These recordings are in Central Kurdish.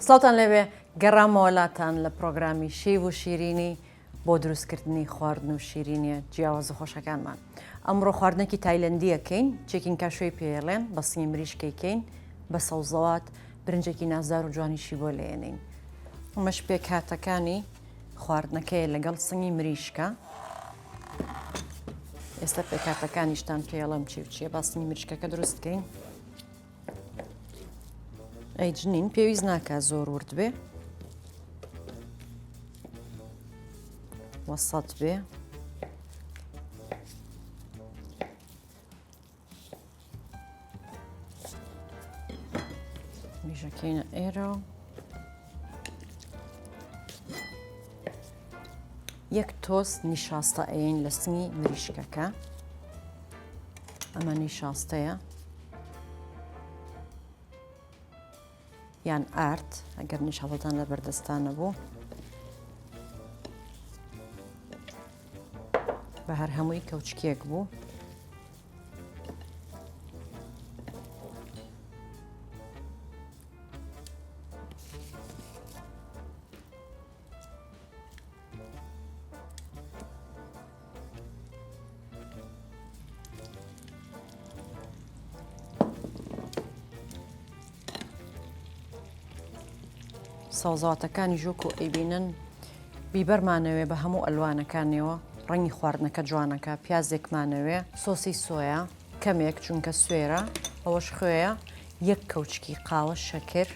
سڵاتان لەوێ گەڕامەوەلاتان لە پرۆگرامی شێو و شیرینی بۆ دروستکردنی خواردن و شیرینیە جیاوازە خۆشەکانمان. ئەمڕۆ خواردنێکی تایلەندیەکەین، چێکین کاشوی پێڵێن بە سنگی مریشکەکەین بە سەوزەوات برنجێکی نازدار و جوانیشی بۆ لێنین. ئەمەش پێکهاتەکانی خواردنەکەی لەگەڵ سنگی مریشکە. ئێستا پێکهاتەکانیشتان پێڵم چیە با سنگی مریشکەکە دروستکەین. ئەیجنین پێویست ناکات زۆر ورد بێ، وەسەط بێ، میژەکەینە ئێرە و یەک تۆست نیشاستە ئەین لە سنگی مریشکەکە. ئەمە نیشاستەیە یان ئارت ئەگەر نیشاڵەتان لە بەردەستانە بوو بە هەر هەمووی کەوچکێک بوو. سەوزاتەکانی ژووک و ئەیبینن بیبەرمانەوێ بە هەموو ئەلوانەکانیەوە، ڕەنگی خواردنەکە جوانەکە، پیازێکمانەوێ، سۆسی سۆیا کەمێک چونکە سوێرە، ئەوەش خوێیە، یەک کەوچکی قاوە شەکر،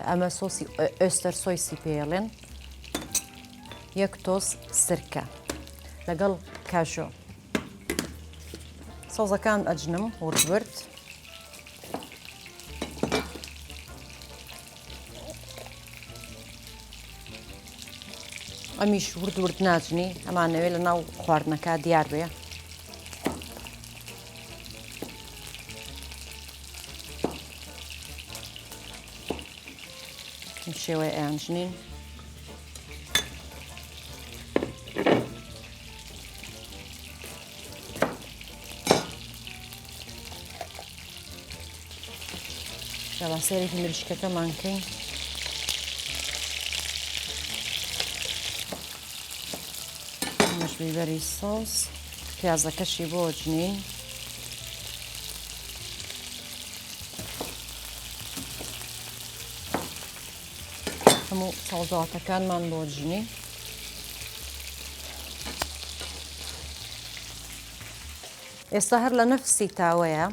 ئەمە سۆسی ئۆستەر سۆیسی پێڵێن، یەک تۆس سرکە لەگەڵ کاژۆ. سەوزەکان ئەجنم ورد ئەمیش ورد ناجنی، ئەمانەوێت لە ناو خواردنەکە دیار بێ. شێوەیە ئەیانژنین. شەواسێرێکی مریشکەکەمان کەین. بیبەری سۆس، پیازەکەشی بۆ جنین، هەموو سەوزاتەکانمان بۆ جنی. ئێستا هەر لە نەفسی تاوەیە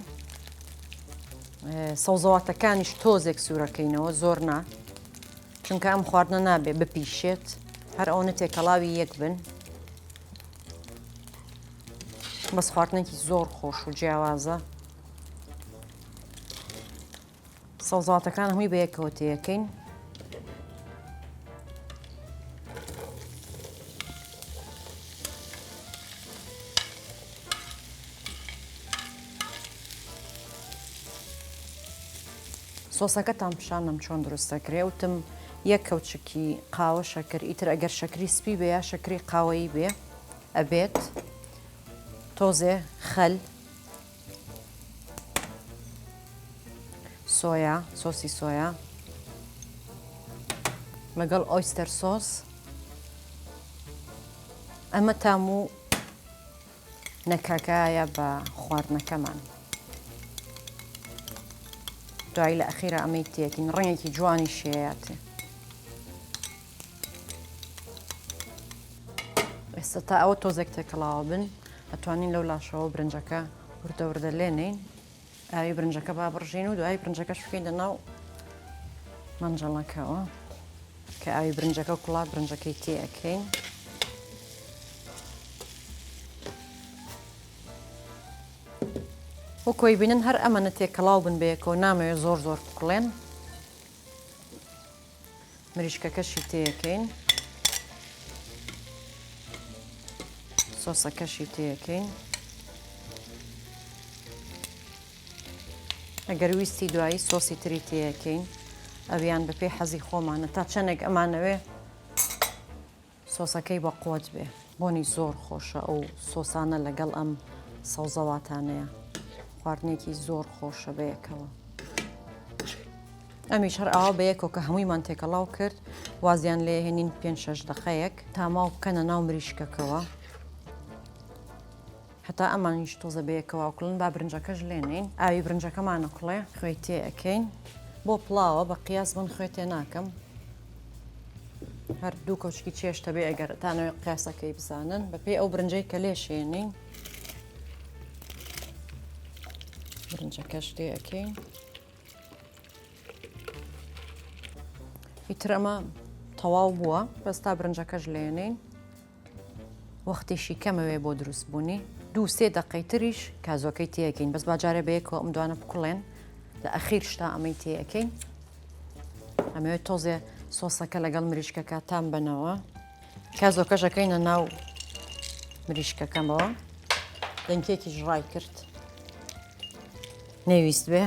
سەوزەواتەکانیش تۆزێک سوورەکەینەوە، زۆر نا، چونکە ئەم خواردنە نابێ بپیشێت، هەر ئەوە تێکەڵاوی یەک بن. بەس خواردنێکی زۆر خۆش و جیاوازە. سەوزاتەکان هەمووی بە یەکەوە تێیەکەین. سۆسەکەتان پیشانم چۆن دروستەکرێ، وتم یەک کەوچکی قاوە شەکر، ئیتر ئەگەر شەکری سپی بێ یا شەکری قاوەیی بێ ئەبێت، تۆزێ خەل، سۆیا، سۆسی سۆیا لەگەڵ ئۆیستەر سۆس. ئەمە تاموو نەکاکایە بە خواردنەکەمان. دوای لە ئەخیرە ئەمەی تێکین، ڕەنگێکی جوانی شێیاتێ. ئێستا تا ئەوە تۆزێک تێکەڵاوە بن، ئەتوانین لەو لاشەوە برنجەکە وردە لێنین، ئاوی برنجەکە با بڕژین و دوای برنجەکەش بکەین لەناو مەنجەڵەکەەوە کە ئاوی برنجەکە و کوڵات برنجەکەی تێئەکەین. وەکۆی بینن هەر ئەمەنە تێکەڵاو بن بەیەکەوە، نامەوێت زۆر بکڵێن. مریشکەکەشی تێیەکەین، سۆسەکەشی تێیەکەین. ئەگەر ویستی دوایی سۆسی تری تێیەکەین، ئەویان بەپێی حەزی خۆمانە تا چەندێک ئەمانەوێ سۆسەکەی بە قوت بێ. بۆنی زۆر خۆشە ئەو سۆسانە لەگەڵ ئەم سەوزەواتانەیە، خواردنێکی زۆر خۆشە بەیەکەوە. ئەمیش هەر ئاوا بەیەکەوە کە هەموویمان تێکەڵاو کرد وازیان لێ هێنین 5-6 دقەیەک تاماو بکەنە ناو مریشکەکەوە هەتا ئەمانیش تۆزە بەیەکەوە کوڵن با برنجەکەش لێنین ئاوی برنجەکەمانە کوڵێ خوێ تێ ئەەکەین بۆ پڵاوە بە قیاس من خوێ تێ ناکەم هەر دوو کۆچکی چێشتە بێ ئەگەر تانەوەی قیاسەکەی بزانن بە پێی ئەو برنجەی کە لێشێنین برنجەکەش تێ ئەەکەین ئیتر ئەمە تەواو بووە بەستا برنجەکەش لێنین وەختێکی کەمەوێ بۆ دروستبوونی 2-3 دقەی تریش کازۆکەی تێەکەین بەس باجارێ بەیەکەوە ئەم دوانە بکوڵێن لە ئەخیر شتا ئەمەی تێەکەین ئەمەوێت تۆزێ سۆسەکە لەگەڵ مریشکەکە تام بنەوە کازۆکەشەکەینە ناو مریشکەکەمەوە دەنگێکی ژڕای کرد نەویست بێ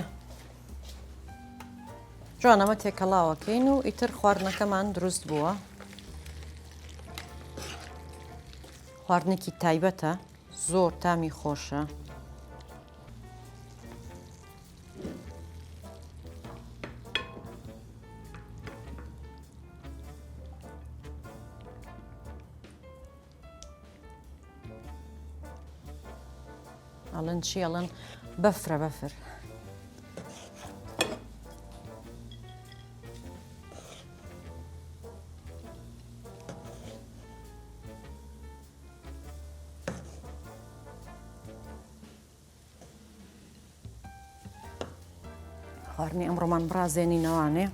جوان ئەمە تێکەڵاوەکەین و ئیتر خواردنەکەمان دروست بووە خواردنێکی تایبەتە زۆر تامی خۆشە ئەڵەن چی ئەڵەن بەفرە بەفر خواردنی ئەمڕۆمان بڕازێنینەوانێ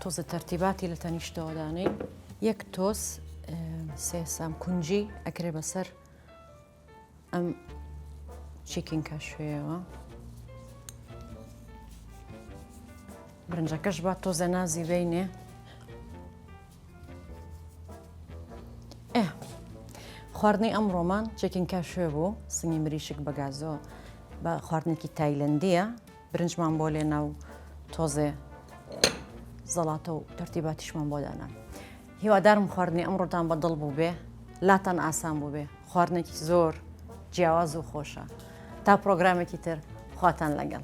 تۆزە تەرتیباتی لە تەنیشتەوەدانەی یەک تۆس سێسام کونجی ئەکرێ بەسەر ئەم چیکین کاشوێەوە برنجەکەش با تۆزە نازی بینێ خواردنی ئەمڕۆمان چێکین کاشوێ بوو سنگی مریشک بەگازۆ بە خواردنێکی تایلەندیە برنجمان بۆ لێ ناو تۆزێ زەڵاتە و تەرتیباتیشمان بۆ دانا هیوادارم خواردنی ئەمڕۆتان بەدڵ بوو بێ لاتان ئاسان بوو بێ خواردنێکی زۆر جیاواز و خۆشە تا پرۆگرامێکی تر خواتان لەگەڵ